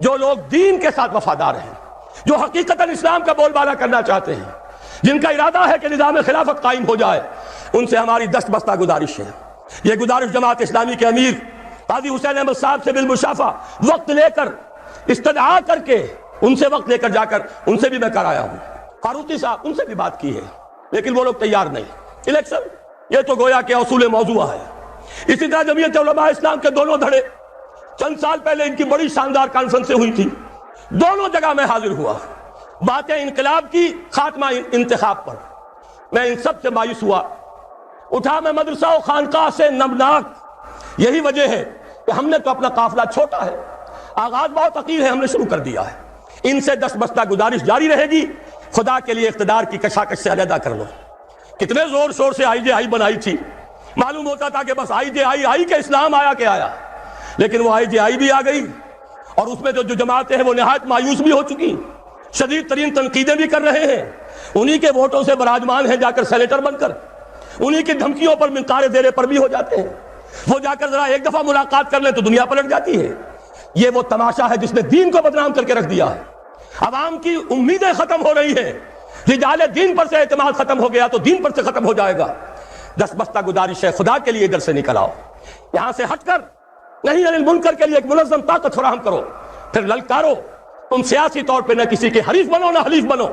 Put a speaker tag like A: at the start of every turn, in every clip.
A: جو لوگ دین کے ساتھ وفادار ہیں، جو حقیقتاً اسلام کا بول بالا کرنا چاہتے ہیں، جن کا ارادہ ہے کہ نظام خلافت قائم ہو جائے، ان سے ہماری دست بستہ گزارش ہے۔ یہ گزارش جماعت اسلامی کے امیر قاضی حسین احمد صاحب سے بالمشافہ وقت لے کر، استدعا کر کے، ان سے وقت لے کر جا کر ان سے بھی میں کر آیا ہوں۔ فاروقی صاحب ان سے بھی بات کی ہے، لیکن وہ لوگ تیار نہیں۔ الیکشن یہ تو گویا کہ اصول موضوع ہے۔ اسی طرح جمعیت علماء اسلام کے دونوں دھڑے، چند سال پہلے ان کی بڑی شاندار کانفرنسیں ہوئی تھی، دونوں جگہ میں حاضر ہوا۔ باتیں انقلاب کی، خاتمہ انتخاب پر۔ میں ان سب سے مایوس ہوا، اٹھا میں مدرسہ و خانقاہ سے نمناک۔ یہی وجہ ہے کہ ہم نے تو اپنا قافلہ چھوٹا ہے، آغاز بہت حقیر ہے، ہم نے شروع کر دیا ہے۔ ان سے دست بستہ گزارش جاری رہے گی، خدا کے لیے اقتدار کی کشاکش سے علیحدہ کر لو۔ کتنے زور شور سے آئی جے آئی بنائی تھی، معلوم ہوتا تھا کہ بس آئی جے آئی کہ اسلام آیا کہ آیا، لیکن وہ آئی جے آئی بھی آ گئی، اور اس میں جو جماعتیں ہیں وہ نہایت مایوس بھی ہو چکی، شدید ترین تنقیدیں بھی کر رہے ہیں۔ انہی کے ووٹوں سے براجمان ہیں جا کر سینیٹر بن کر، انہی کی دھمکیوں پر منقار زیر پر بھی ہو جاتے ہیں۔ وہ جا کر ذرا ایک دفعہ ملاقات کر لیں تو دنیا پلٹ جاتی ہے۔ یہ وہ تماشا ہے جس نے دین کو بدنام کر کے رکھ دیا ہے۔ عوام کی امیدیں ختم ہو رہی ہیں، رجال دین پر سے اعتماد ختم ہو گیا تو دین پر سے ختم ہو جائے گا۔ دست بستہ گزارش ہے، خدا کے لیے ادھر سے نکل آؤ، یہاں سے ہٹ کر نہیں انل منکر کے لیے ایک منظم طاقت فراہم کرو، پھر للکارو۔ تم سیاسی طور پہ نہ کسی کے حریف بنو نہ حلیف بنو،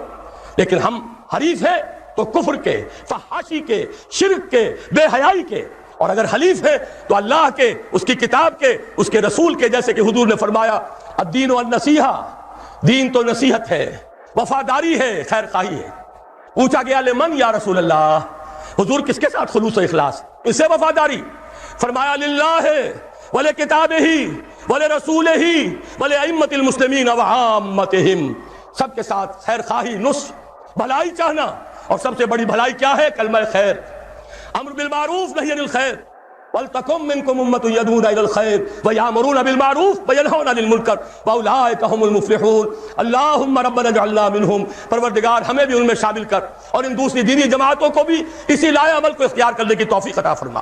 A: لیکن ہم حریف ہیں تو کفر کے، فحاشی کے، شرک کے، بے حیائی کے، اور اگر حلیف ہیں تو اللہ کے، اس کی کتاب کے، اس کے رسول کے، جیسے کہ حضور نے فرمایا الدین والنصیحہ، دین تو نصیحت ہے، وفاداری ہے، خیر خواہی ہے۔ پوچھا گیا لمن یا رسول اللہ، حضور کس کے ساتھ خلوص و اخلاص، اس سے وفاداری؟ فرمایا للہ ولکتابہ ولرسولہ ولائمۃ المسلمین وعامتہم، سب کے ساتھ خیر خواہی، نصح، بھلائی چاہنا، اور سب سے بڑی بھلائی کیا ہے؟ کلمہ خیر، امر بالمعروف نہی عن الخیر، وَلْتَكُن مِّنكُمْ أُمَّةٌ يَدْعُونَ إِلَى الْخَيْرِ وَيَأْمُرُونَ بِالْمَعْرُوفِ وَيَنْهَوْنَ عَنِ الْمُنكَرِ وَأُولَٰئِكَ هُمُ الْمُفْلِحُونَ۔ اللہم ربنا اجعلنا منہم، پروردگار ہمیں بھی ان میں شامل کر، اور ان دوسری دینی جماعتوں کو بھی اسی لائے عمل کو اختیار کرنے کی توفیق عطا فرما۔